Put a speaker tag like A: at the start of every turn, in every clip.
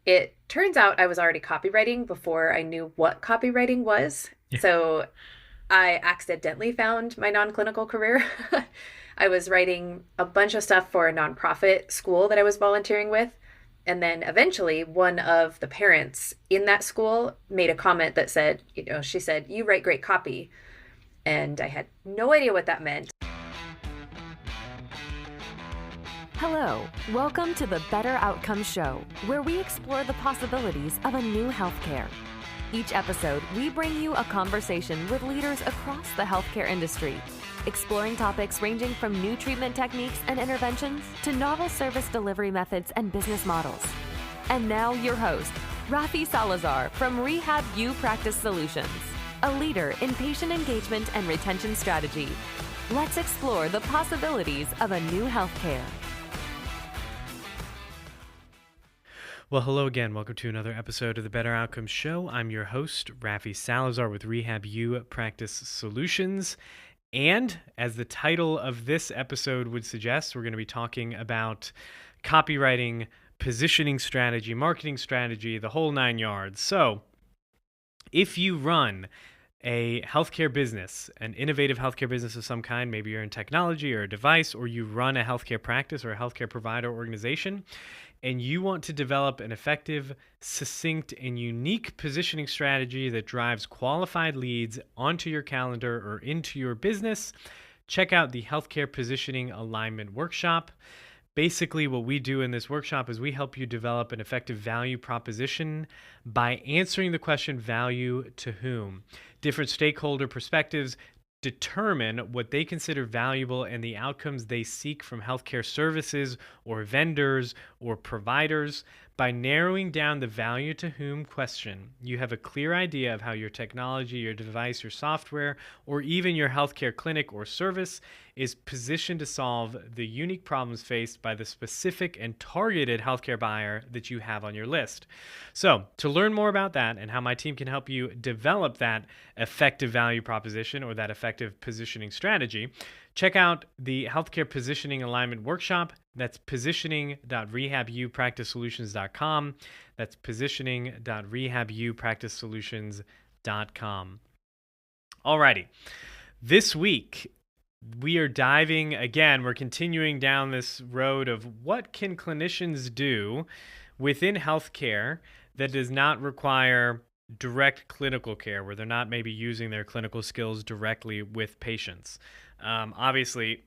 A: It turns out I was already copywriting before I knew what copywriting was.
B: Yeah.
A: So I accidentally found my non-clinical career. I was writing a bunch of stuff for a nonprofit school that I was volunteering with. And then eventually, one of the parents in that school made a comment that said, she said, "You write great copy." And I had no idea what that meant.
C: Hello, welcome to the Better Outcomes Show, where we explore the possibilities of a new healthcare. Each episode, we bring you a conversation with leaders across the healthcare industry, exploring topics ranging from new treatment techniques and interventions to novel service delivery methods and business models. And now your host, Rafi Salazar from Rehab U Practice Solutions, a leader in patient engagement and retention strategy. Let's explore the possibilities of a new healthcare.
B: Well, hello again. Welcome to another episode of the Better Outcomes Show. I'm your host, Rafi Salazar with Rehab U Practice Solutions. And as the title of this episode would suggest, we're going to be talking about copywriting, positioning strategy, marketing strategy, the whole nine yards. So if you run a healthcare business, an innovative healthcare business of some kind, maybe you're in technology or a device, or you run a healthcare practice or a healthcare provider organization, and you want to develop an effective, succinct, and unique positioning strategy that drives qualified leads onto your calendar or into your business, check out the Healthcare Positioning Alignment Workshop. Basically, what we do in this workshop is we help you develop an effective value proposition by answering the question, value to whom? Different stakeholder perspectives determine what they consider valuable and the outcomes they seek from healthcare services or vendors or providers. By narrowing down the value to whom question, you have a clear idea of how your technology, your device, your software, or even your healthcare clinic or service is positioned to solve the unique problems faced by the specific and targeted healthcare buyer that you have on your list. So, to learn more about that and how my team can help you develop that effective value proposition or that effective positioning strategy, check out the Healthcare Positioning Alignment Workshop. That's positioning.rehabupracticesolutions.com. That's positioning.rehabupracticesolutions.com. Alrighty. This week, we are diving again, we're continuing down this road of what can clinicians do within healthcare that does not require direct clinical care, where they're not maybe using their clinical skills directly with patients. Obviously,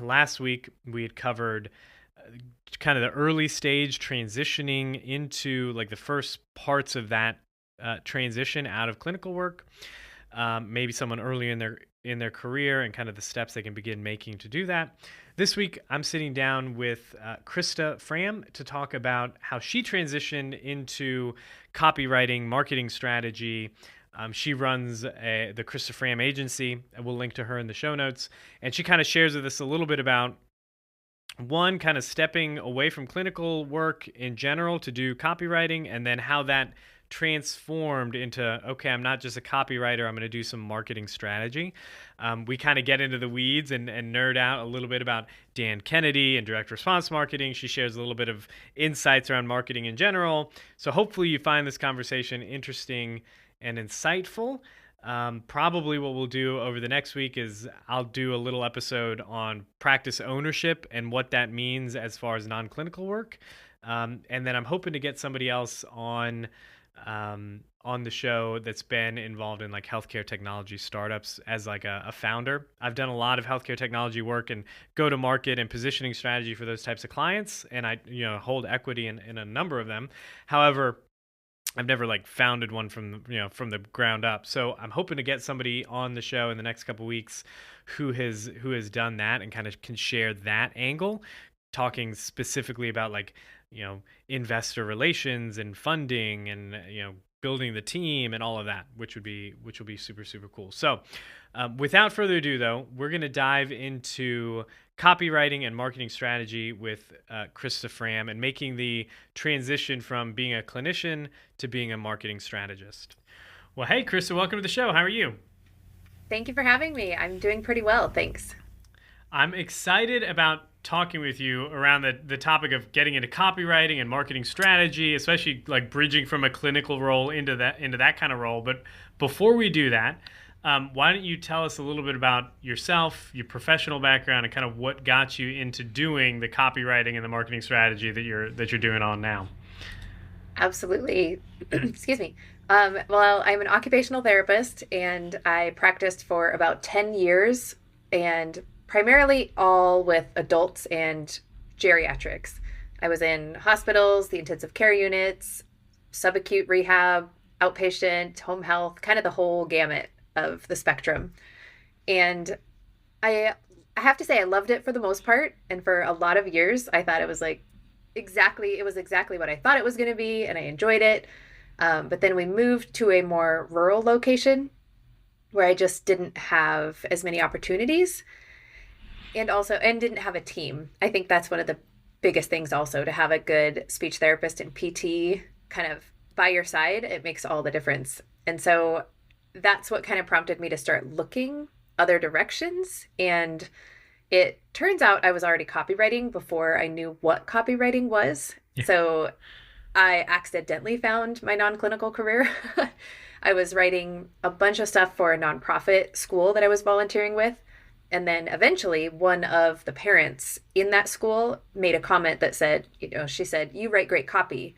B: last week we had covered kind of the early stage transitioning into like the first parts of that transition out of clinical work. Maybe someone early in their career and kind of the steps they can begin making to do that. This week, I'm sitting down with Krista Frahm to talk about how she transitioned into copywriting, marketing strategy. She runs the Krista Frahm agency, and we'll link to her in the show notes. And she kind of shares with us a little bit about one, kind of stepping away from clinical work in general to do copywriting, and then how that transformed into, okay, I'm not just a copywriter, I'm going to do some marketing strategy. We kind of get into the weeds and nerd out a little bit about Dan Kennedy and direct response marketing. She shares a little bit of insights around marketing in general. So hopefully you find this conversation interesting and insightful. Probably what we'll do over the next week is I'll do a little episode on practice ownership and what that means as far as non-clinical work. And then I'm hoping to get somebody else on the show that's been involved in like healthcare technology startups as like a founder. I've done a lot of healthcare technology work and go to market and positioning strategy for those types of clients. And I, hold equity in a number of them. However, I've never like founded one from the ground up. So I'm hoping to get somebody on the show in the next couple of weeks who has done that and kind of can share that angle, talking specifically about like, investor relations and funding and, building the team and all of that, which will be super, super cool. So without further ado, though, we're going to dive into copywriting and marketing strategy with Krista Frahm and making the transition from being a clinician to being a marketing strategist. Well, hey, Krista, welcome to the show. How are you?
A: Thank you for having me. I'm doing pretty well, thanks.
B: I'm excited about talking with you around the topic of getting into copywriting and marketing strategy, especially like bridging from a clinical role into that kind of role. But before we do that, why don't you tell us a little bit about yourself, your professional background, and kind of what got you into doing the copywriting and the marketing strategy that you're doing on now?
A: Absolutely. Excuse me. Well, I'm an occupational therapist and I practiced for about 10 years and primarily all with adults and geriatrics. I was in hospitals, the intensive care units, subacute rehab, outpatient, home health, kind of the whole gamut of the spectrum. And I I have to say I loved it for the most part. And for a lot of years, I thought it was exactly what I thought it was going to be, and I enjoyed it. But then we moved to a more rural location where I just didn't have as many opportunities and didn't have a team. I think that's one of the biggest things also, to have a good speech therapist and PT kind of by your side. It makes all the difference. And so that's what kind of prompted me to start looking other directions. And it turns out I was already copywriting before I knew what copywriting was.
B: Yeah.
A: So I accidentally found my non-clinical career. I was writing a bunch of stuff for a nonprofit school that I was volunteering with. And then eventually one of the parents in that school made a comment that said, she said, "You write great copy."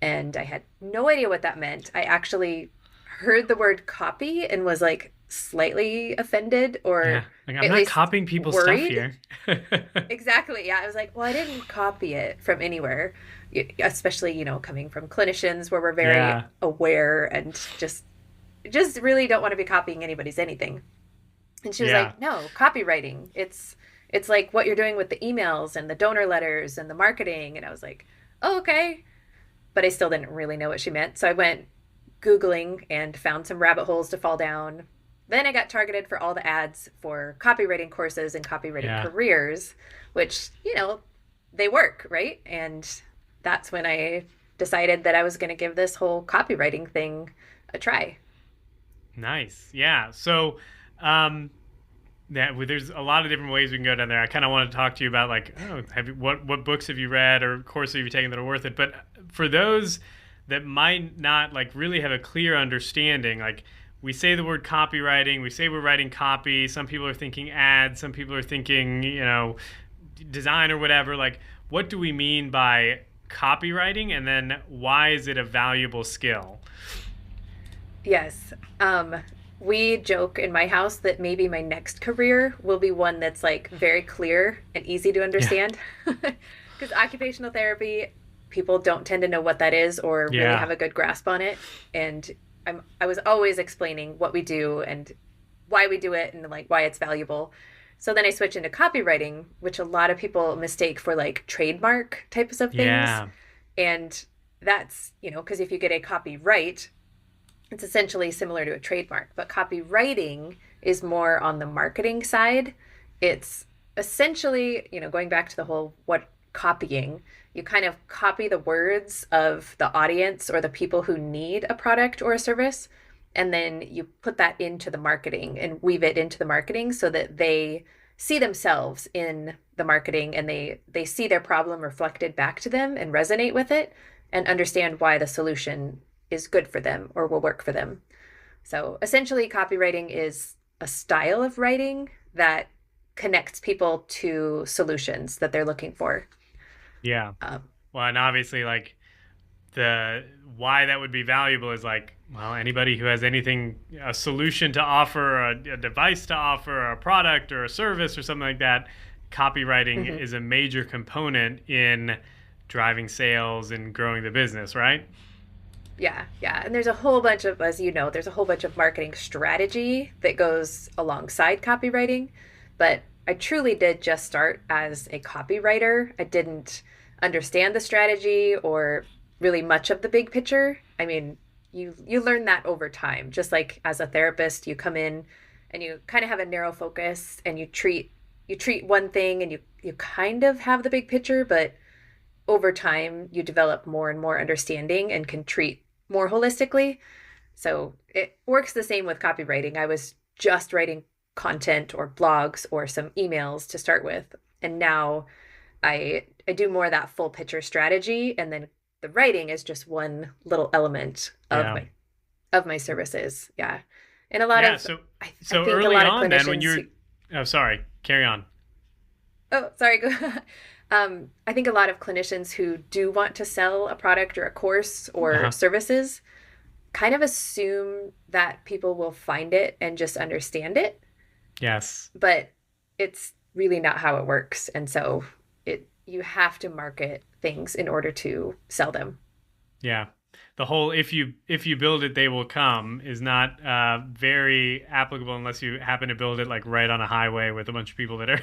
A: And I had no idea what that meant. I actually heard the word copy and was like slightly offended, or
B: like, I'm
A: at
B: not
A: least
B: copying people's
A: worried.
B: stuff here.
A: Exactly. Yeah. I was like, well, I didn't copy it from anywhere, especially, coming from clinicians where we're very aware and just really don't want to be copying anybody's anything. And she was like, no, copywriting. It's like what you're doing with the emails and the donor letters and the marketing. And I was like, oh, okay. But I still didn't really know what she meant. So I went Googling and found some rabbit holes to fall down. Then I got targeted for all the ads for copywriting courses and copywriting careers, which, they work, right? And that's when I decided that I was going to give this whole copywriting thing a try.
B: Nice. Yeah. So, there's a lot of different ways we can go down there. I kind of want to talk to you about what books have you read or courses have you taken that are worth it? But for those that might not really have a clear understanding, we say the word copywriting, we say we're writing copy. Some people are thinking ads, some people are thinking, design or whatever. What do we mean by copywriting, and then why is it a valuable skill?
A: Yes. We joke in my house that maybe my next career will be one that's very clear and easy to understand. Because occupational therapy, people don't tend to know what that is or really have a good grasp on it. And I was always explaining what we do and why we do it and why it's valuable. So then I switched into copywriting, which a lot of people mistake for trademark types of things.
B: Yeah.
A: And that's, because if you get a copyright, it's essentially similar to a trademark, but copywriting is more on the marketing side. It's essentially, going back to the whole what copying, you kind of copy the words of the audience or the people who need a product or a service, and then you put that into the marketing and weave it into the marketing so that they see themselves in the marketing and they see their problem reflected back to them and resonate with it and understand why the solution is good for them or will work for them. So essentially, copywriting is a style of writing that connects people to solutions that they're looking for.
B: Yeah. Well, and obviously, the why that would be valuable is anybody who has a solution to offer, a device to offer, a product or a service or something like that, copywriting is a major component in driving sales and growing the business, right?
A: Yeah. And there's a whole bunch of, as there's a whole bunch of marketing strategy that goes alongside copywriting. But I truly did just start as a copywriter. I didn't understand the strategy or really much of the big picture. I mean, you learn that over time. Just like as a therapist, you come in and you kind of have a narrow focus and you treat one thing and you kind of have the big picture, but over time you develop more and more understanding and can treat more holistically. So it works the same with copywriting. I was just writing content or blogs or some emails to start with. And now I do more of that full picture strategy, and then the writing is just one little element
B: Yeah.
A: of my services. Yeah. And a lot
B: Yeah.
A: of
B: So
A: I
B: so
A: think a
B: early
A: lot of
B: on then when
A: clinicians
B: you're,
A: who,
B: oh, sorry, carry on.
A: oh, sorry. I think a lot of clinicians who do want to sell a product or a course or
B: Uh-huh.
A: services kind of assume that people will find it and just understand it,
B: Yes.
A: but it's really not how it works. And so you have to market things in order to sell them.
B: Yeah. The whole if you build it, they will come is not very applicable unless you happen to build it like right on a highway with a bunch of people that are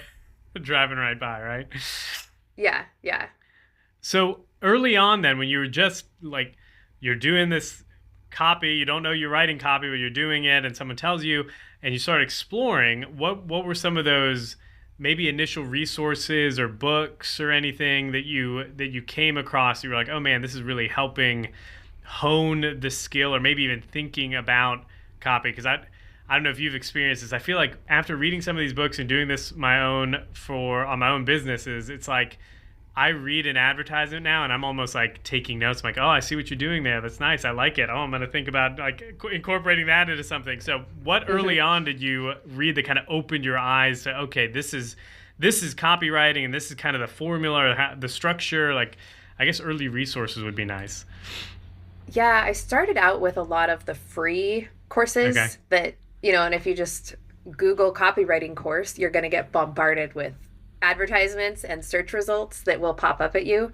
B: driving right by, right?
A: Yeah, yeah.
B: So early on, then, when you were just like, you're doing this copy, you don't know you're writing copy, but you're doing it, and someone tells you, and you start exploring, what were some of those maybe initial resources or books or anything that you came across? You were like, oh man, this is really helping hone the skill, or maybe even thinking about copy. Because I don't know if you've experienced this. I feel like after reading some of these books and doing this my own for on my own businesses, it's like I read an advertisement now and I'm almost like taking notes. I'm like, oh, I see what you're doing there. That's nice. I like it. Oh, I'm going to think about like incorporating that into something. So what early on did you read that kind of opened your eyes to, okay, this is copywriting and this is kind of the formula or the structure? Like, I guess early resources would be nice.
A: Yeah, I started out with a lot of the free
B: Okay.
A: courses that, and if you just Google copywriting course, you're going to get bombarded with advertisements and search results that will pop up at you.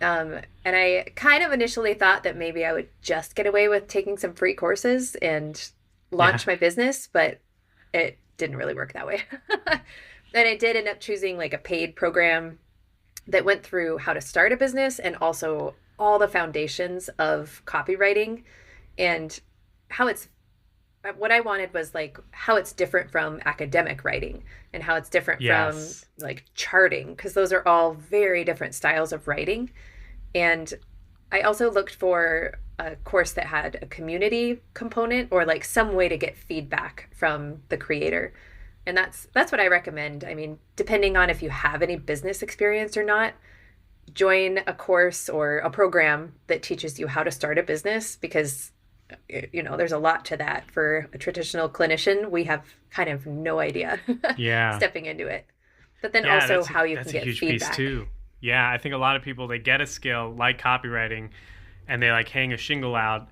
A: And I kind of initially thought that maybe I would just get away with taking some free courses and
B: Yeah.
A: launch my business, but it didn't really work that way. And I did end up choosing like a paid program that went through how to start a business and also all the foundations of copywriting and how it's what I wanted was like how it's different from academic writing and how it's different from
B: Yes.
A: like charting, because those are all very different styles of writing. And I also looked for a course that had a community component or like some way to get feedback from the creator. And that's what I recommend. I mean, depending on if you have any business experience or not, join a course or a program that teaches you how to start a business, because there's a lot to that. For a traditional clinician, we have kind of no idea
B: Yeah.
A: stepping into it. But then
B: Yeah,
A: also
B: that's
A: how you can
B: that's a
A: get
B: huge piece
A: feedback.
B: too. Yeah, I think a lot of people, they get a skill like copywriting and they like hang a shingle out,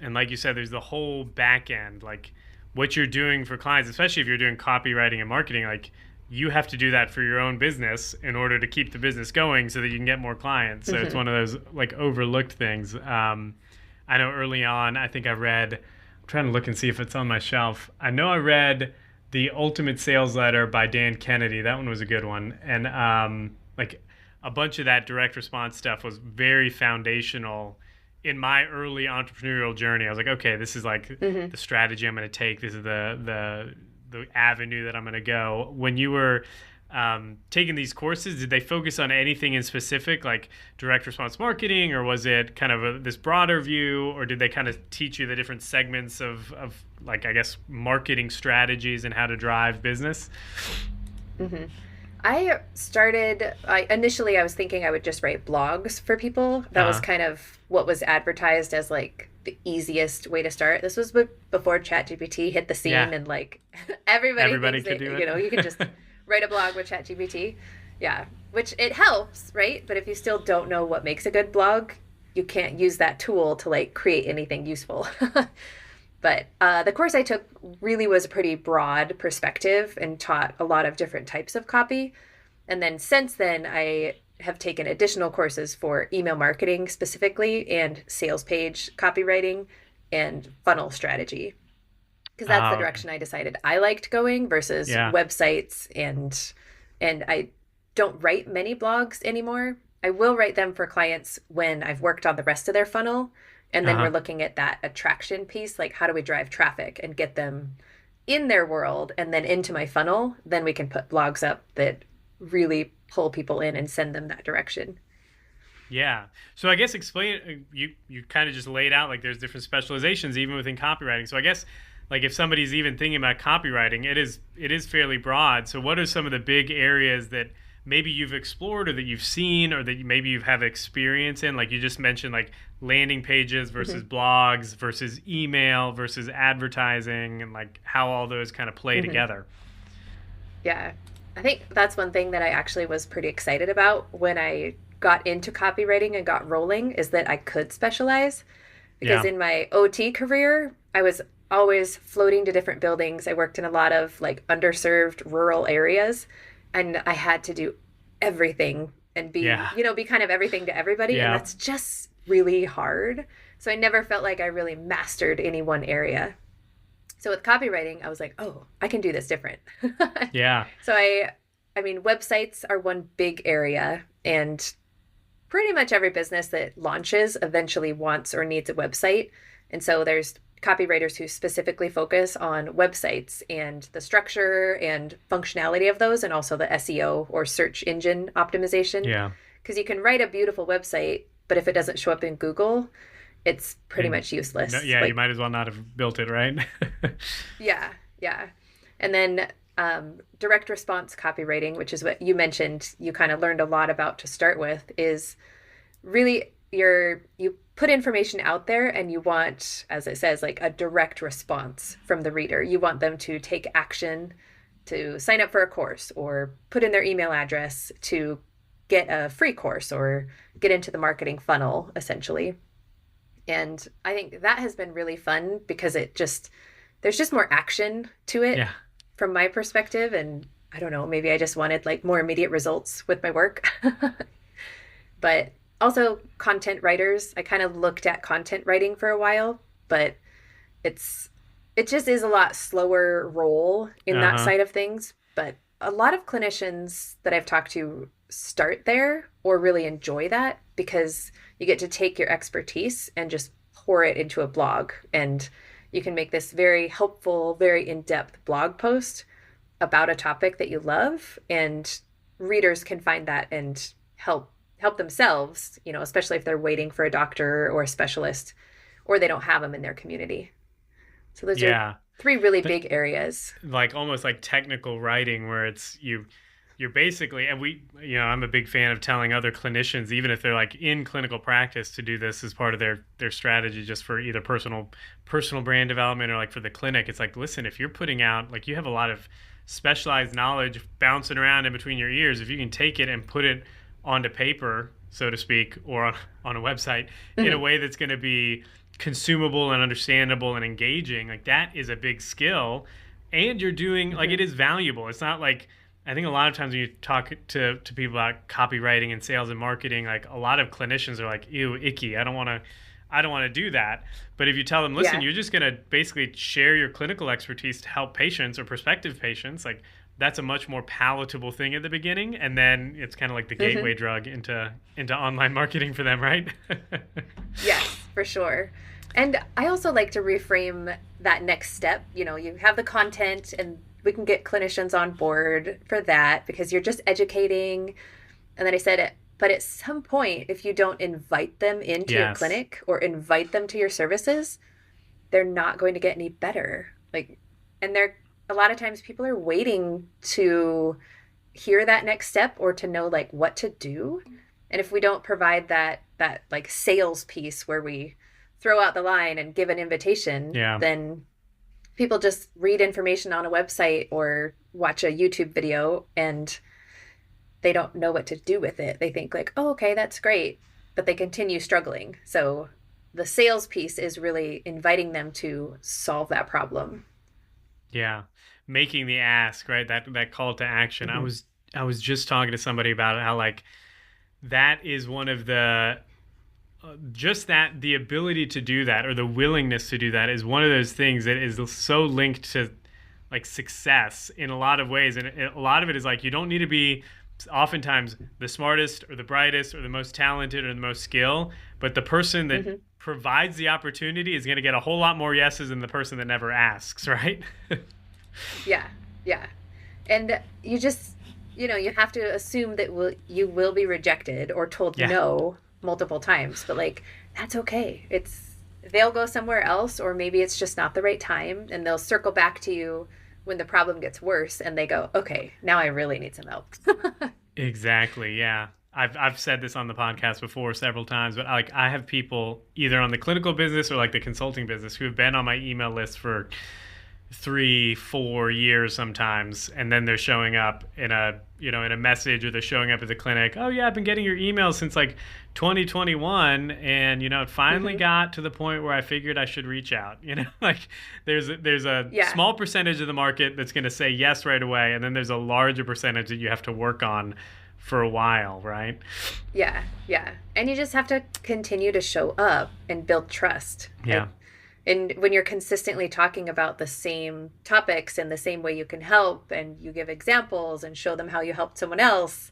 B: and like you said, there's the whole back end, like what you're doing for clients, especially if you're doing copywriting and marketing, like you have to do that for your own business in order to keep the business going so that you can get more clients. So it's
A: Hmm.
B: one of those like overlooked things. I know early on, I think I read, I'm trying to look and see if it's on my shelf. I know I read The Ultimate Sales Letter by Dan Kennedy. That one was a good one. And like a bunch of that direct response stuff was very foundational in my early entrepreneurial journey. I was like, okay, this is like
A: Hmm.
B: the strategy I'm going to take. This is the avenue that I'm going to go. When you were taking these courses, did they focus on anything in specific, like direct response marketing, or was it kind of this broader view, or did they kind of teach you the different segments of like, I guess, marketing strategies and how to drive business?
A: Hmm. Initially I was thinking I would just write blogs for people. That was
B: Uh,
A: kind of what was advertised as like the easiest way to start. This was before ChatGPT hit the
B: yeah,
A: scene and like everybody
B: everybody
A: thinks
B: could
A: that,
B: do it.
A: you can just write a blog with ChatGPT. Yeah, which it helps, right? But if you still don't know what makes a good blog, you can't use that tool to like create anything useful. But the course I took really was a pretty broad perspective and taught a lot of different types of copy. And then since then, I have taken additional courses for email marketing specifically and sales page copywriting and funnel strategy, because that's the
B: Okay.
A: direction I decided I liked going versus
B: Yeah.
A: websites. And I don't write many blogs anymore. I will write them for clients when I've worked on the rest of their funnel. And then we're
B: Uh-huh.
A: looking at that attraction piece, like how do we drive traffic and get them in their world and then into my funnel. Then we can put blogs up that really pull people in and send them that direction.
B: Yeah. So I guess explain you kind of just laid out like there's different specializations even within copywriting. So I guess like if somebody's even thinking about copywriting, it is fairly broad. So what are some of the big areas that maybe you've explored or that you've seen or that maybe you have experience in? Like you just mentioned, like landing pages versus blogs versus email versus advertising, and like how all those kind of play together.
A: Yeah. I think that's one thing that I actually was pretty excited about when I got into copywriting and got rolling, is that I could specialize. Because
B: Yeah.
A: in my OT career, I was always floating to different buildings. I worked in a lot of like underserved rural areas, and I had to do everything and be,
B: Yeah.
A: be kind of everything to everybody. And
B: Yeah.
A: that's just really hard. So I never felt like I really mastered any one area. So with copywriting, I was like, oh, I can do this different.
B: Yeah.
A: So I mean, websites are one big area, and pretty much every business that launches eventually wants or needs a website. And so there's copywriters who specifically focus on websites and the structure and functionality of those, and also the SEO or search engine optimization.
B: Yeah.
A: Because you can write a beautiful website, but if it doesn't show up in Google, it's pretty much useless.
B: No, yeah, you might as well not have built it, right?
A: Yeah, yeah. And then direct response copywriting, which is what you mentioned, you kind of learned a lot about to start with, is really you put information out there and you want, as it says, like a direct response from the reader. You want them to take action, to sign up for a course or put in their email address to get a free course or get into the marketing funnel, essentially. And I think that has been really fun because there's just more action to it
B: Yeah.
A: from my perspective. And I don't know, maybe I just wanted like more immediate results with my work. But also content writers, I kind of looked at content writing for a while, but it just is a lot slower role in that side of things. But a lot of clinicians that I've talked to start there or really enjoy that because you get to take your expertise and just pour it into a blog, and you can make this very helpful, very in-depth blog post about a topic that you love, and readers can find that and help themselves, especially if they're waiting for a doctor or a specialist or they don't have them in their community. So those are three really big areas.
B: Like almost like technical writing where it's you're basically, and I'm a big fan of telling other clinicians, even if they're like in clinical practice, to do this as part of their strategy, just for either personal brand development or like for the clinic. It's like, listen, if you're putting out, like you have a lot of specialized knowledge bouncing around in between your ears, if you can take it and put it onto paper, so to speak, or on a website in a way that's going to be consumable and understandable and engaging, like that is a big skill. And you're doing, like, it is valuable. It's not like, I think a lot of times when you talk to people about copywriting and sales and marketing, like a lot of clinicians are like, ew, icky, I don't want to do that. But if you tell them, listen, you're just going to basically share your clinical expertise to help patients or prospective patients, like that's a much more palatable thing at the beginning. And then it's kind of like the gateway drug into online marketing for them, right?
A: Yes, for sure. And I also like to reframe that next step. You have the content, and we can get clinicians on board for that because you're just educating. And then I said it, but at some point, if you don't invite them into your clinic or invite them to your services, they're not going to get any better. And a lot of times people are waiting to hear that next step or to know like what to do. And if we don't provide that like sales piece where we throw out the line and give an invitation, then people just read information on a website or watch a YouTube video and they don't know what to do with it. They think like, oh, okay, that's great. But they continue struggling. So the sales piece is really inviting them to solve that problem.
B: Yeah. Making the ask, right? That call to action. I was just talking to somebody about it, how like that is one of the just that the ability to do that or the willingness to do that is one of those things that is so linked to like success in a lot of ways. And a lot of it is like, you don't need to be oftentimes the smartest or the brightest or the most talented or the most skilled, but the person that provides the opportunity is going to get a whole lot more yeses than the person that never asks, right?
A: Yeah. And you just, you have to assume that you will be rejected or told no multiple times, but like, that's okay. They'll go somewhere else, or maybe it's just not the right time, and they'll circle back to you when the problem gets worse and they go, okay, now I really need some help.
B: Exactly. Yeah. I've said this on the podcast before several times, but like I have people either on the clinical business or like the consulting business who have been on my email list for 3, 4 years sometimes, and then they're showing up in a in a message, or they're showing up at the clinic. Oh yeah, I've been getting your emails since like 2021, and it finally
A: Mm-hmm.
B: got to the point where I figured I should reach out. Like there's a
A: Yeah.
B: small percentage of the market that's going to say yes right away, and then there's a larger percentage that you have to work on for a while, right?
A: Yeah. Yeah. And you just have to continue to show up and build trust.
B: Yeah.
A: And when you're consistently talking about the same topics and the same way you can help, and you give examples and show them how you helped someone else,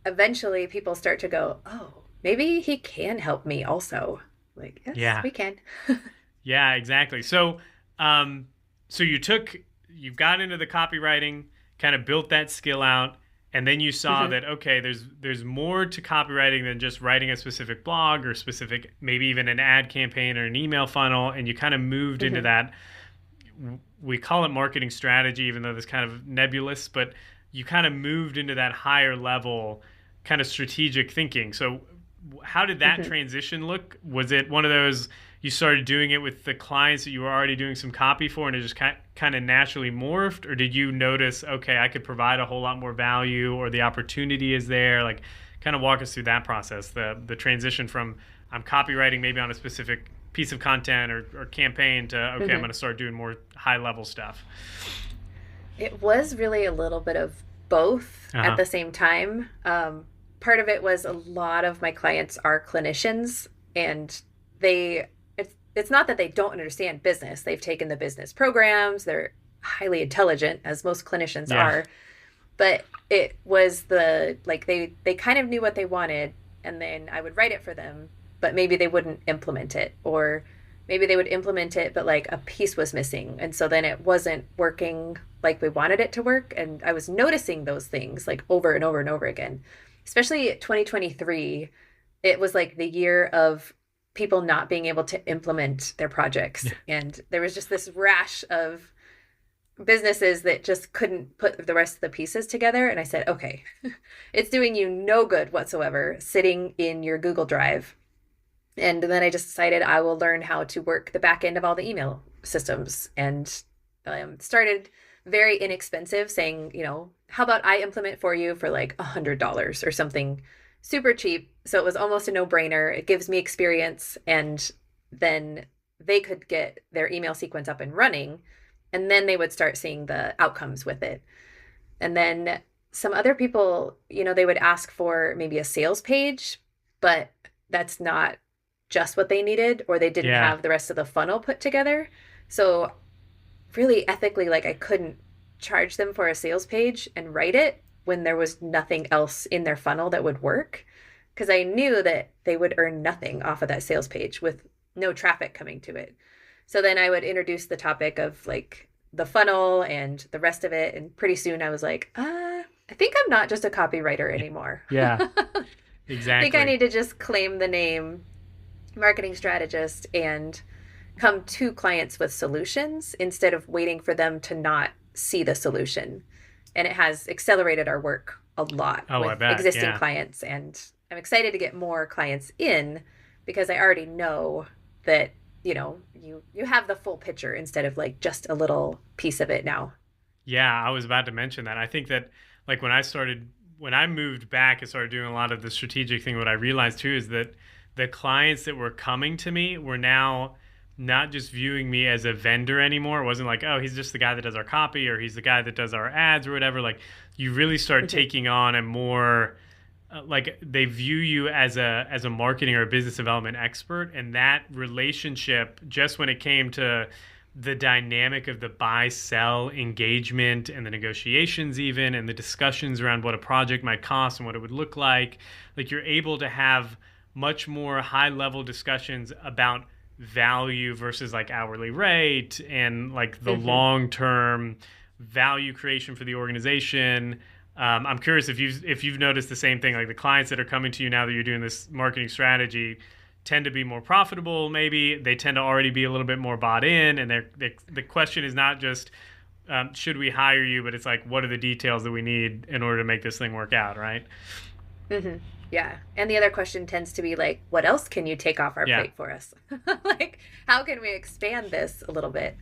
A: eventually people start to go, oh, maybe he can help me also. Like, yes,
B: Yeah.
A: we can.
B: Yeah, exactly. So you got into the copywriting, kind of built that skill out, and then you saw
A: Hmm.
B: that okay, there's more to copywriting than just writing a specific blog or specific, maybe even an ad campaign or an email funnel, and you kind of moved into
A: Hmm.
B: that. We call it marketing strategy, even though it's kind of nebulous, but you kind of moved into that higher level kind of strategic thinking. So how did that
A: Hmm.
B: transition look? Was it one of those you started doing it with the clients that you were already doing some copy for, and it just kind of naturally morphed? Or did you notice, okay, I could provide a whole lot more value, or the opportunity is there? Like, kind of walk us through that process, the transition from I'm copywriting maybe on a specific piece of content or campaign to, okay, I'm
A: Hmm.
B: going to start doing more high level stuff.
A: It was really a little bit of both at
B: Uh-huh.
A: the same time. Part of it was a lot of my clients are clinicians, and it's not that they don't understand business. They've taken the business programs. They're highly intelligent, as most clinicians
B: Yeah.
A: are. But it was the like they kind of knew what they wanted, and then I would write it for them, but maybe they wouldn't implement it, or maybe they would implement it but like a piece was missing, and so then it wasn't working like we wanted it to work. And I was noticing those things like over and over and over again. Especially 2023, it was like the year of people not being able to implement their projects, and there was just this rash of businesses that just couldn't put the rest of the pieces together. And I said, okay, it's doing you no good whatsoever sitting in your Google Drive. And then I just decided I will learn how to work the back end of all the email systems, and started very inexpensive, saying, how about I implement for you for like $100 or something super cheap. So it was almost a no brainer. It gives me experience, and then they could get their email sequence up and running, and then they would start seeing the outcomes with it. And then some other people, they would ask for maybe a sales page, but that's not just what they needed, or they didn't
B: Yeah.
A: have the rest of the funnel put together. So really ethically, like I couldn't charge them for a sales page and write it when there was nothing else in their funnel that would work, because I knew that they would earn nothing off of that sales page with no traffic coming to it. So then I would introduce the topic of like the funnel and the rest of it, and pretty soon I was like, I think I'm not just a copywriter anymore.
B: Yeah.
A: I think I
B: Exactly.
A: need to just claim the name marketing strategist and come to clients with solutions instead of waiting for them to not see the solution. And it has accelerated our work a lot
B: Oh, I
A: with
B: bet.
A: existing
B: Yeah.
A: clients. And I'm excited to get more clients in, because I already know that, you have the full picture instead of like just a little piece of it now.
B: Yeah, I was about to mention that. I think that like when I moved back and started doing a lot of the strategic thing, what I realized too is that the clients that were coming to me were now not just viewing me as a vendor anymore. It wasn't like, oh, he's just the guy that does our copy, or he's the guy that does our ads or whatever. Like, you really start
A: Mhm.
B: taking on a more like, they view you as a marketing or a business development expert, and that relationship, just when it came to the dynamic of the buy sell engagement and the negotiations, even, and the discussions around what a project might cost and what it would look like you're able to have much more high level discussions about value versus like hourly rate, and like the
A: Mhm.
B: long term value creation for the organization. I'm curious if you've noticed the same thing. Like, the clients that are coming to you now that you're doing this marketing strategy tend to be more profitable. Maybe they tend to already be a little bit more bought in, and the question is not just should we hire you? But it's like, what are the details that we need in order to make this thing work out, right?
A: Hmm. Yeah. And the other question tends to be like, what else can you take off our
B: Yeah.
A: plate for us? Like, how can we expand this a little bit?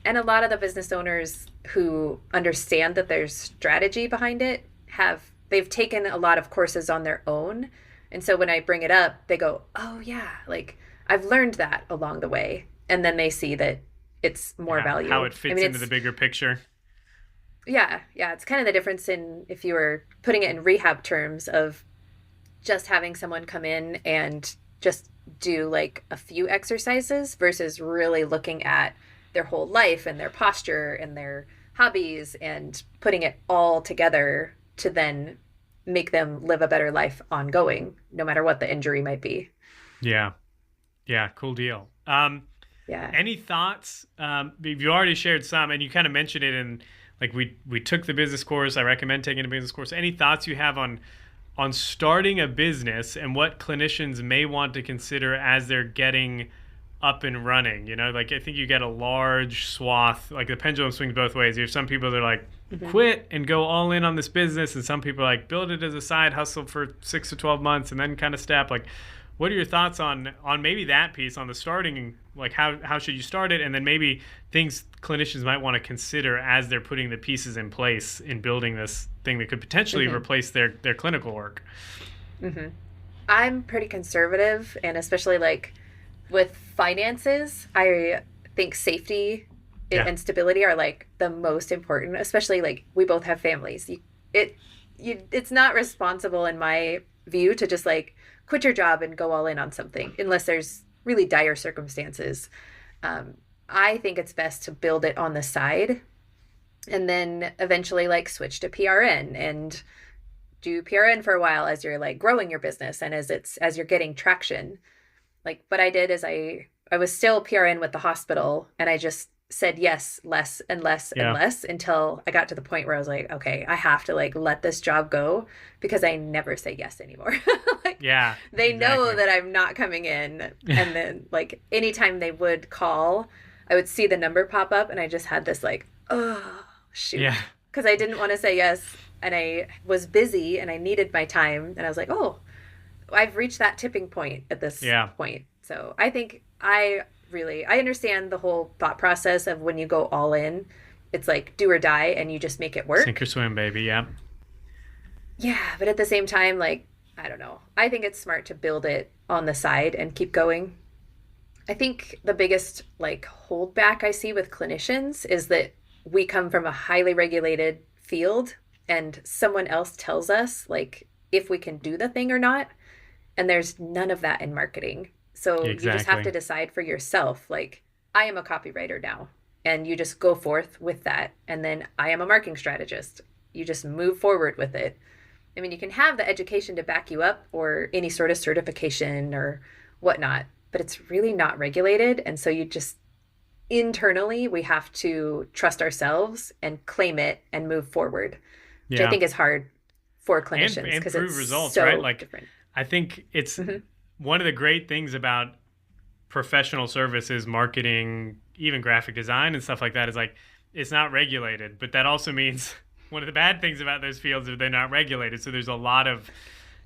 A: And a lot of the business owners who understand that there's strategy behind it they've taken a lot of courses on their own. And so when I bring it up, they go, oh, yeah, like I've learned that along the way. And then they see that it's more
B: Yeah.
A: value.
B: How it fits
A: I mean,
B: into the bigger picture.
A: yeah, yeah. It's kind of the difference in if you were putting it in rehab terms of just having someone come in and just do like a few exercises versus really looking at their whole life and their posture and their hobbies and putting it all together to then make them live a better life ongoing, no matter what the injury might be.
B: Yeah. Yeah. Cool deal.
A: Yeah.
B: Any thoughts? You already shared some, and you kind of mentioned it in like we took the business course. I recommend taking a business course. Any thoughts you have on starting a business and what clinicians may want to consider as they're getting up and running? You know, like I think you get a large swath, like the pendulum swings both ways. You have some people that are like, quit and go all in on this business, and some people are like, build it as a side hustle for 6 to 12 months and then kind of step. Like, what are your thoughts on maybe that piece, on the starting, like how should you start it, and then maybe things clinicians might want to consider as they're putting the pieces in place in building this thing that could potentially replace their clinical work?
A: I'm pretty conservative, and especially like with finances, I think safety and stability are like the most important, especially like we both have families. It's not responsible in my view to just like quit your job and go all in on something unless there's really dire circumstances. I think it's best to build it on the side and then eventually like switch to PRN and do PRN for a while as you're like growing your business and as you're getting traction. Like what I did is I was still PRN with the hospital, and I just said yes less and less and less until I got to the point where I was like, okay, I have to like let this job go because I never say yes anymore. Like, they know that I'm not coming in. And then like anytime they would call, I would see the number pop up, and I just had this like, oh shoot. Yeah. Because I didn't want to say yes, and I was busy and I needed my time, and I was like, oh, I've reached that tipping point at this point. So I think I understand the whole thought process of when you go all in, it's like do or die and you just make it work.
B: Sink or swim, baby. Yeah.
A: Yeah. But at the same time, like, I don't know. I think it's smart to build it on the side and keep going. I think the biggest like holdback I see with clinicians is that we come from a highly regulated field and someone else tells us like if we can do the thing or not. And there's none of that in marketing. So you just have to decide for yourself, like, I am a copywriter now, and you just go forth with that. And then I am a marketing strategist. You just move forward with it. I mean, you can have the education to back you up or any sort of certification or whatnot, but it's really not regulated. And so you just internally, we have to trust ourselves and claim it and move forward, which I think is hard for clinicians because it's results, so right? Like, different.
B: I think it's one of the great things about professional services, marketing, even graphic design and stuff like that is like, it's not regulated, but that also means one of the bad things about those fields is they're not regulated. So there's a lot of,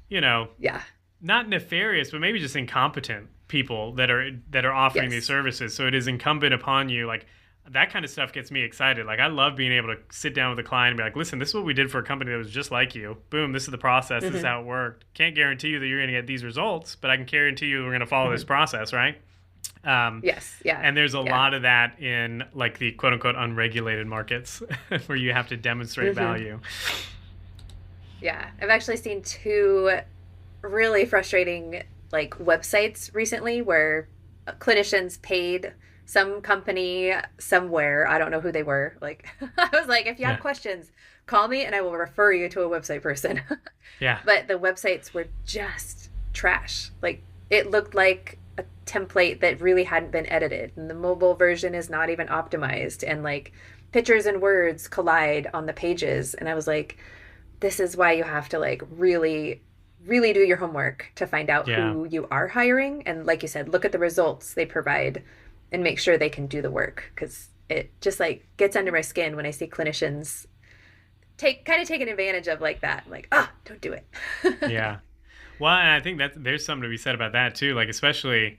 B: not nefarious, but maybe just incompetent people that are offering these services. So it is incumbent upon you, like, that kind of stuff gets me excited. Like, I love being able to sit down with a client and be like, listen, this is what we did for a company that was just like you. Boom, this is the process. This is how it worked. Can't guarantee you that you're going to get these results, but I can guarantee you we're going to follow this process, right?
A: Yes, yeah.
B: And there's a lot of that in, like, the quote-unquote unregulated markets where you have to demonstrate value.
A: Yeah, I've actually seen 2 really frustrating, like, websites recently where clinicians paid some company somewhere, I don't know who they were. Like, I was like, if you have questions, call me and I will refer you to a website person. But the websites were just trash. Like, it looked like a template that really hadn't been edited, and the mobile version is not even optimized, and like pictures and words collide on the pages. And I was like, this is why you have to like really do your homework to find out who you are hiring. And like you said, look at the results they provide and make sure they can do the work, because it just like gets under my skin when I see clinicians taking advantage of like that. I'm like, oh, don't do it.
B: Yeah. Well, and I think that there's something to be said about that too. Like, especially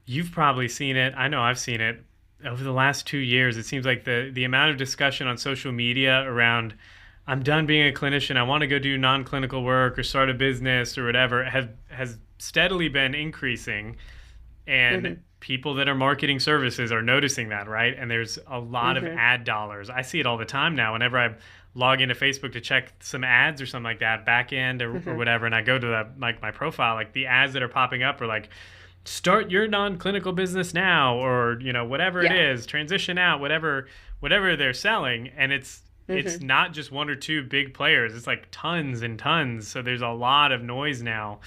B: you've probably seen it. I know I've seen it over the last 2 years. It seems like the amount of discussion on social media around I'm done being a clinician, I want to go do non-clinical work or start a business or whatever, has steadily been increasing. And people that are marketing services are noticing that, right? And there's a lot of ad dollars. I see it all the time now. Whenever I log into Facebook to check some ads or something like that, back end or whatever, and I go to my profile, like the ads that are popping up are like, start your non-clinical business now, or whatever it is, transition out, whatever they're selling. And it's not just one or two big players. It's like tons and tons. So there's a lot of noise now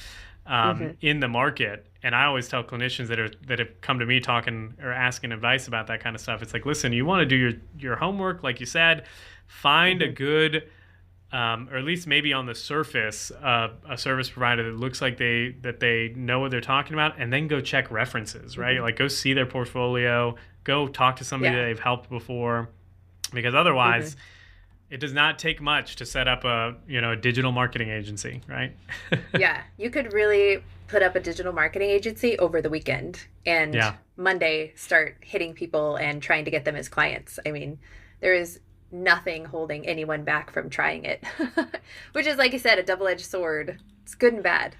B: in the market. And I always tell clinicians that have come to me talking or asking advice about that kind of stuff. It's like, listen, you want to do your homework, like you said, find a good, or at least maybe on the surface, a service provider that looks like they know what they're talking about, and then go check references, right? Like go see their portfolio, go talk to somebody that they've helped before, because otherwise it does not take much to set up a digital marketing agency, right?
A: Yeah, you could really put up a digital marketing agency over the weekend and Monday start hitting people and trying to get them as clients. I mean, there is nothing holding anyone back from trying it, which is, like you said, a double-edged sword. It's good and bad.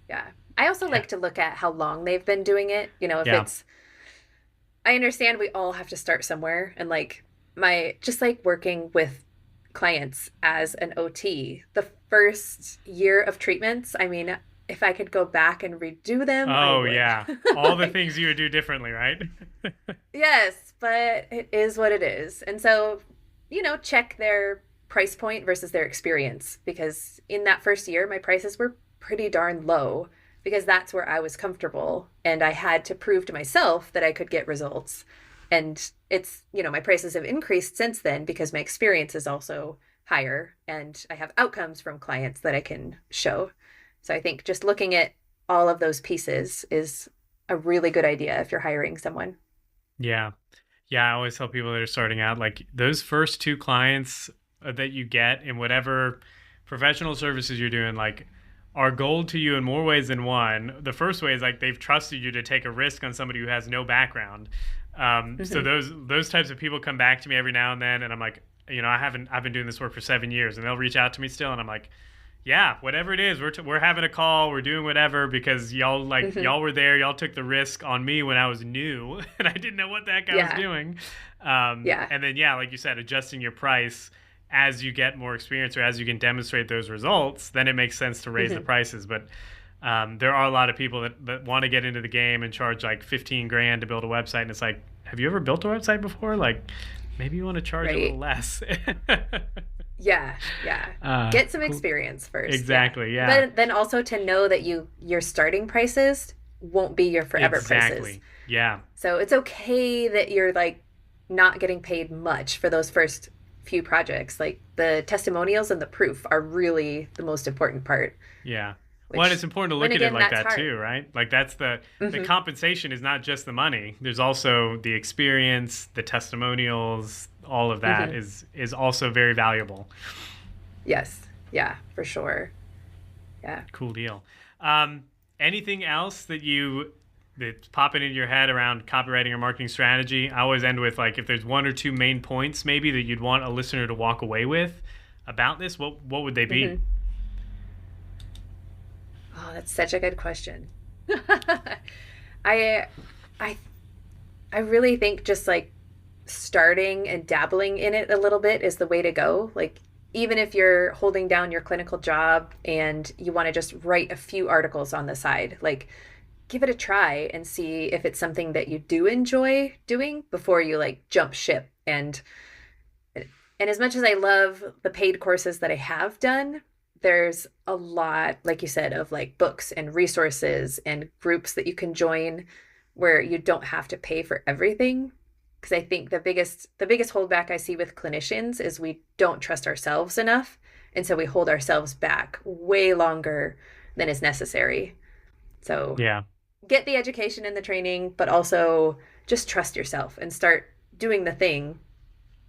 A: Yeah. I also like to look at how long they've been doing it. If it's, I understand we all have to start somewhere, and like just like working with clients as an OT, the first year of treatments, I mean, if I could go back and redo them, I would.
B: Yeah. All the things you would do differently, right?
A: Yes, but it is what it is. And so, check their price point versus their experience, because in that first year, my prices were pretty darn low because that's where I was comfortable, and I had to prove to myself that I could get results. And it's, my prices have increased since then because my experience is also higher and I have outcomes from clients that I can show. So I think just looking at all of those pieces is a really good idea if you're hiring someone.
B: Yeah. Yeah. I always tell people that are starting out, like those first two clients that you get in whatever professional services you're doing, like are gold to you in more ways than one. The first way is like they've trusted you to take a risk on somebody who has no background. So those types of people come back to me every now and then, and I'm like, I've been doing this work for 7 years, and they'll reach out to me still, and I'm like, yeah, whatever it is, we're having a call, we're doing whatever, because y'all y'all were there, y'all took the risk on me when I was new and I didn't know what the heck I was doing. And then like you said, adjusting your price as you get more experience or as you can demonstrate those results, then it makes sense to raise the prices. But there are a lot of people that want to get into the game and charge like $15,000 to build a website, and it's like, have you ever built a website before? Like, maybe you want to charge a little less.
A: Yeah. Get some experience first.
B: Exactly, yeah.
A: But then also to know that your starting prices won't be your forever prices.
B: Yeah.
A: So it's okay that you're like not getting paid much for those first few projects. Like the testimonials and the proof are really the most important part.
B: Yeah. Well, and it's important to look at it like that too, right? Like that's the compensation is not just the money. There's also the experience, the testimonials, all of that is also very valuable.
A: Yes. Yeah, for sure. Yeah.
B: Cool deal. Anything else that's popping into your head around copywriting or marketing strategy? I always end with like, if there's one or two main points maybe that you'd want a listener to walk away with about this, what would they be?
A: Oh, that's such a good question. I really think just like starting and dabbling in it a little bit is the way to go. Like, even if you're holding down your clinical job and you want to just write a few articles on the side, like give it a try and see if it's something that you do enjoy doing before you like jump ship. And as much as I love the paid courses that I have done, there's a lot, like you said, of like books and resources and groups that you can join where you don't have to pay for everything. Because I think the biggest holdback I see with clinicians is we don't trust ourselves enough. And so we hold ourselves back way longer than is necessary. So get the education and the training, but also just trust yourself and start doing the thing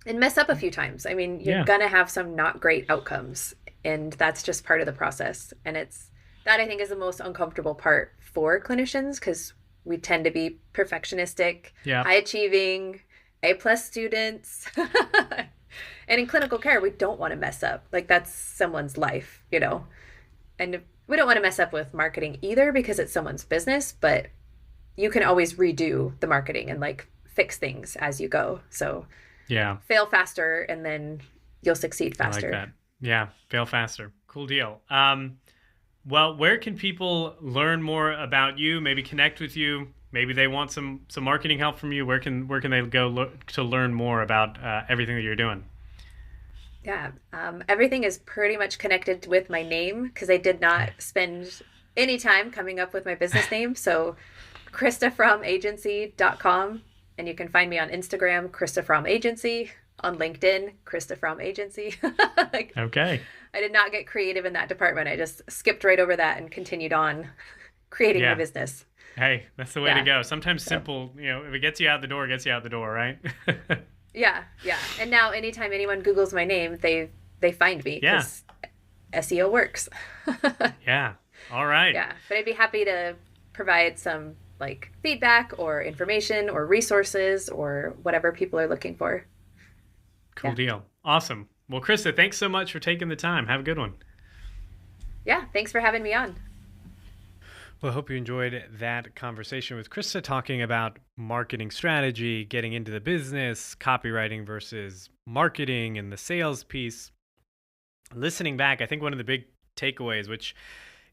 A: and mess up a few times. I mean, you're
B: Yeah.
A: gonna have some not great outcomes, and that's just part of the process. And it's that I think is the most uncomfortable part for clinicians because we tend to be perfectionistic,
B: Yeah.
A: high achieving, A plus students. And in clinical care, we don't want to mess up. Like that's someone's life, you know. And we don't want to mess up with marketing either because it's someone's business, but you can always redo the marketing and like fix things as you go. So
B: Yeah.
A: fail faster and then you'll succeed
B: I like
A: faster.
B: that. Yeah. Fail faster. Cool deal. Well, where can people learn more about you? Maybe connect with you. Maybe they want some marketing help from you. Where can they go to learn more about everything that you're doing?
A: Yeah. Everything is pretty much connected with my name because I did not spend any time coming up with my business name. So kristafromagency.com, and you can find me on Instagram, Krista Frahm Agency, on LinkedIn, Krista Frahm Agency. Like,
B: Okay.
A: I did not get creative in that department. I just skipped right over that and continued on creating my
B: Yeah.
A: business.
B: Hey, that's the way to
A: Yeah.
B: go. Sometimes
A: So,
B: simple, if it gets you out the door, it gets you out the door, right?
A: yeah, yeah. And now anytime anyone Googles my name, they find me
B: Yeah.
A: because SEO works.
B: Yeah. All right.
A: Yeah, but I'd be happy to provide some like feedback or information or resources or whatever people are looking for.
B: Cool
A: Yeah.
B: deal. Awesome. Well, Krista, thanks so much for taking the time. Have a good one.
A: Yeah, thanks for having me on.
B: Well, I hope you enjoyed that conversation with Krista talking about marketing strategy, getting into the business, copywriting versus marketing, and the sales piece. Listening back, I think one of the big takeaways, which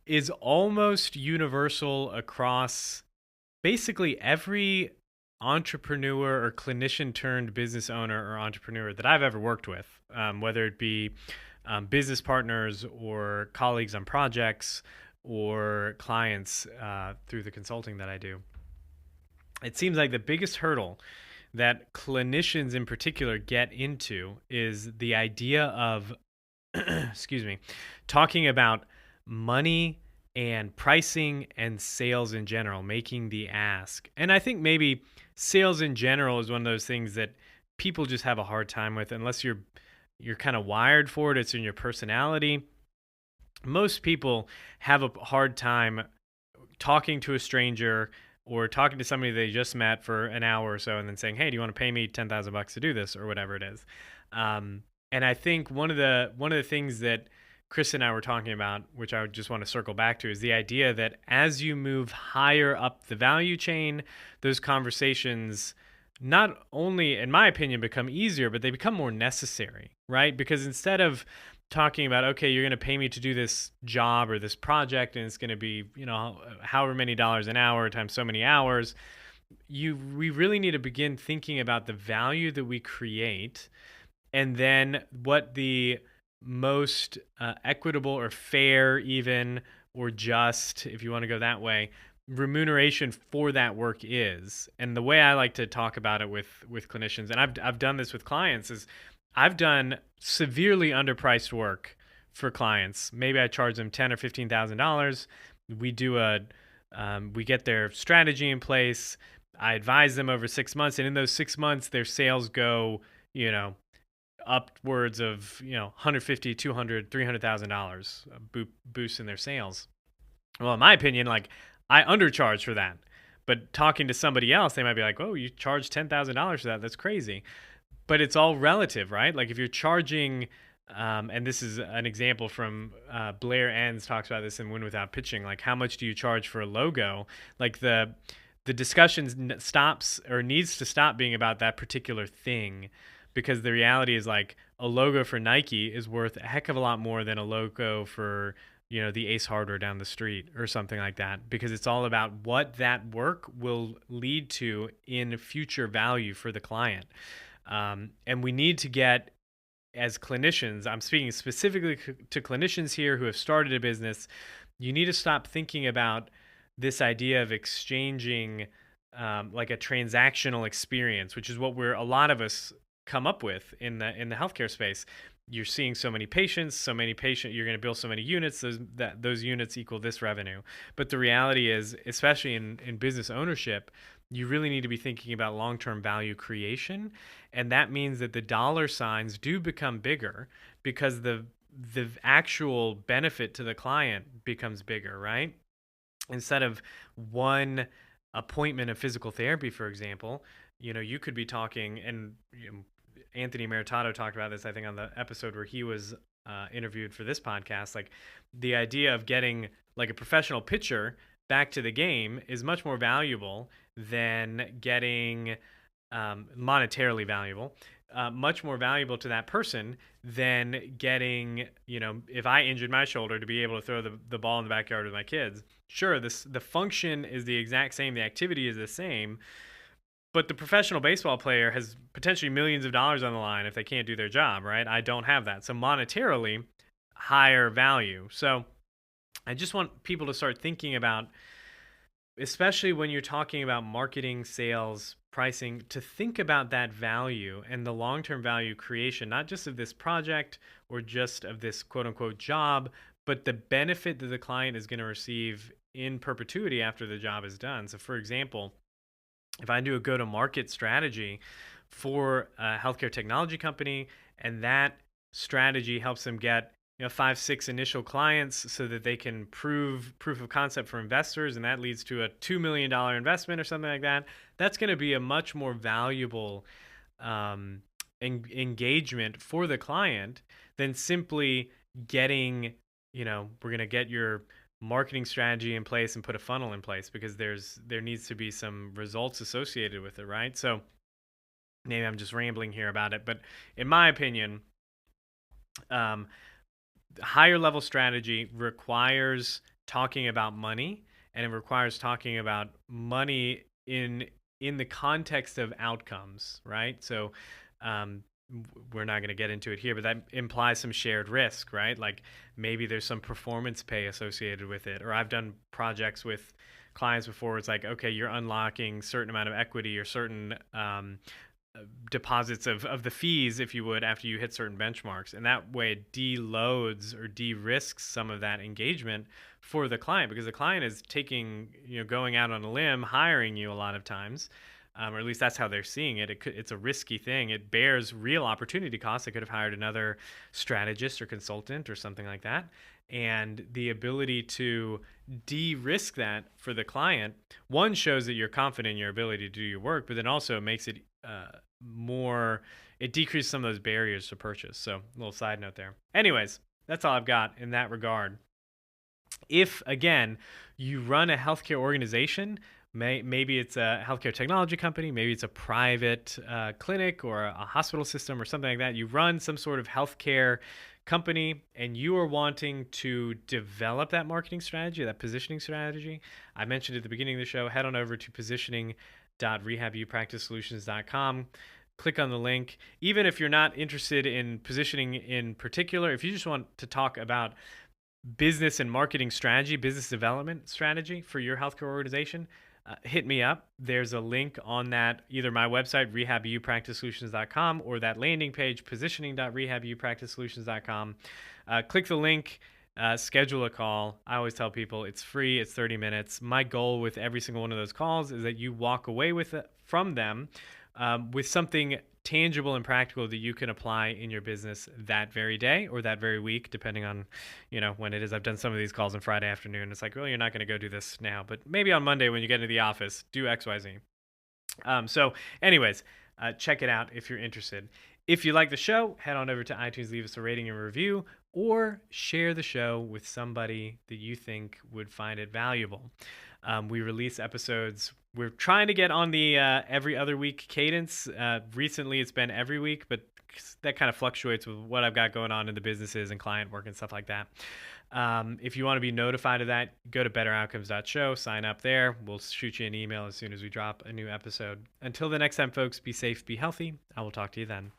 B: is almost universal across basically every entrepreneur or clinician turned business owner or entrepreneur that I've ever worked with, whether it be business partners or colleagues on projects or clients through the consulting that I do. It seems like the biggest hurdle that clinicians in particular get into is the idea of, excuse me, talking about money and pricing and sales in general, making the ask. And I think maybe sales in general is one of those things that people just have a hard time with unless you're kind of wired for it, it's in your personality. Most people have a hard time talking to a stranger or talking to somebody they just met for an hour or so and then saying, "Hey, do you want to pay me $10,000 to do this?" or whatever it is. And I think one of the things that Chris and I were talking about, which I just want to circle back to, is the idea that as you move higher up the value chain, those conversations not only, in my opinion, become easier, but they become more necessary, right? Because instead of talking about, okay, you're going to pay me to do this job or this project, and it's going to be, however many dollars an hour times so many hours, we really need to begin thinking about the value that we create, and then what the most equitable or fair, even, or just, if you want to go that way, remuneration for that work is. And the way I like to talk about it with clinicians, and I've done this with clients, is I've done severely underpriced work for clients. Maybe I charge them $10,000 or $15,000. We do we get their strategy in place. I advise them over 6 months, and in those 6 months, their sales go, upwards of $150,000, $200,000, $300,000 boost in their sales. Well, in my opinion, like I undercharge for that. But talking to somebody else, they might be like, "Oh, you charge $10,000 for that? That's crazy." But it's all relative, right? Like if you're charging, and this is an example from Blair Enns talks about this in Win Without Pitching. Like, how much do you charge for a logo? Like the discussion stops or needs to stop being about that particular thing, because the reality is like a logo for Nike is worth a heck of a lot more than a logo for the Ace Hardware down the street or something like that, because it's all about what that work will lead to in future value for the client. And we need to get, as clinicians, I'm speaking specifically to clinicians here who have started a business, you need to stop thinking about this idea of exchanging like a transactional experience, which is what a lot of us come up with in the healthcare space. You're seeing so many patients, you're going to build so many units, those units equal this revenue. But the reality is, especially in business ownership, you really need to be thinking about long-term value creation. And that means that the dollar signs do become bigger because the actual benefit to the client becomes bigger, right? Instead of one appointment of physical therapy, for example, you could be talking, and Anthony Meritato talked about this, I think, on the episode where he was interviewed for this podcast. Like, the idea of getting like a professional pitcher back to the game is much more valuable than getting monetarily valuable, much more valuable to that person than getting, if I injured my shoulder, to be able to throw the ball in the backyard with my kids. Sure, the function is the exact same, the activity is the same, but the professional baseball player has potentially millions of dollars on the line if they can't do their job, right? I don't have that. So monetarily, higher value. So I just want people to start thinking about, especially when you're talking about marketing, sales, pricing, to think about that value and the long-term value creation, not just of this project or just of this quote-unquote job, but the benefit that the client is going to receive in perpetuity after the job is done. So for example, if I do a go-to-market strategy for a healthcare technology company, and that strategy helps them get 5, 6 initial clients so that they can prove proof of concept for investors, and that leads to a $2 million investment or something like that, that's going to be a much more valuable engagement for the client than simply getting, we're going to get your marketing strategy in place and put a funnel in place, because there needs to be some results associated with it, right? So maybe I'm just rambling here about it, but in my opinion, higher level strategy requires talking about money, and it requires talking about money in the context of outcomes, right? So we're not going to get into it here, but that implies some shared risk, right? Like maybe there's some performance pay associated with it. Or I've done projects with clients before where it's like, okay, you're unlocking certain amount of equity or certain deposits of the fees, if you would, after you hit certain benchmarks. And that way it deloads or de-risks some of that engagement for the client, because the client is taking, going out on a limb, hiring you a lot of times. Or at least that's how they're seeing it. It's a risky thing. It bears real opportunity costs. They could have hired another strategist or consultant or something like that. And the ability to de-risk that for the client, one, shows that you're confident in your ability to do your work, but then also makes it it decreases some of those barriers to purchase. So a little side note there. Anyways, that's all I've got in that regard. If, again, you run a healthcare organization, maybe it's a healthcare technology company, maybe it's a private clinic or a hospital system or something like that. You run some sort of healthcare company and you are wanting to develop that marketing strategy, that positioning strategy. I mentioned at the beginning of the show, head on over to positioning.rehabupracticesolutions.com. Click on the link. Even if you're not interested in positioning in particular, if you just want to talk about business and marketing strategy, business development strategy for your healthcare organization, hit me up. There's a link on that, either my website, rehabupracticesolutions.com, or that landing page, positioning.rehabupracticesolutions.com. Click the link, schedule a call. I always tell people it's free, it's 30 minutes. My goal with every single one of those calls is that you walk away from them with something tangible and practical that you can apply in your business that very day or that very week, depending on, when it is. I've done some of these calls on Friday afternoon. It's like, well, you're not going to go do this now, but maybe on Monday when you get into the office, do X, Y, Z. So anyways, check it out if you're interested. If you like the show, head on over to iTunes, leave us a rating and review, or share the show with somebody that you think would find it valuable. We release episodes. We're trying to get on the every other week cadence. Recently, it's been every week, but that kind of fluctuates with what I've got going on in the businesses and client work and stuff like that. If you want to be notified of that, go to betteroutcomes.show, sign up there. We'll shoot you an email as soon as we drop a new episode. Until the next time, folks, be safe, be healthy. I will talk to you then.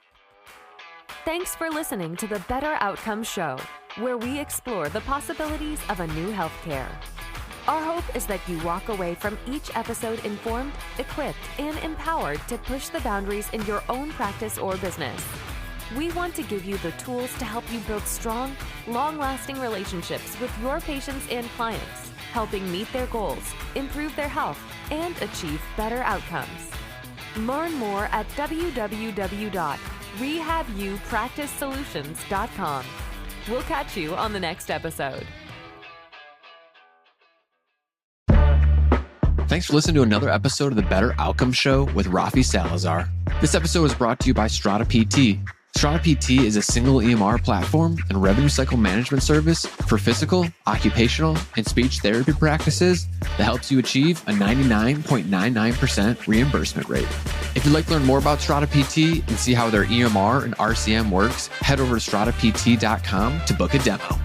C: Thanks for listening to the Better Outcomes Show, where we explore the possibilities of a new healthcare. Our hope is that you walk away from each episode informed, equipped, and empowered to push the boundaries in your own practice or business. We want to give you the tools to help you build strong, long-lasting relationships with your patients and clients. helping meet their goals, improve their health, and achieve better outcomes. Learn more at www.rehabuppracticesolutions.com. We'll catch you on the next episode.
D: Thanks for listening to another episode of the Better Outcome Show with Rafi Salazar. This episode is brought to you by Strata PT. Strata PT is a single EMR platform and revenue cycle management service for physical, occupational, and speech therapy practices that helps you achieve a 99.99% reimbursement rate. If you'd like to learn more about Strata PT and see how their EMR and RCM works, head over to stratapt.com to book a demo.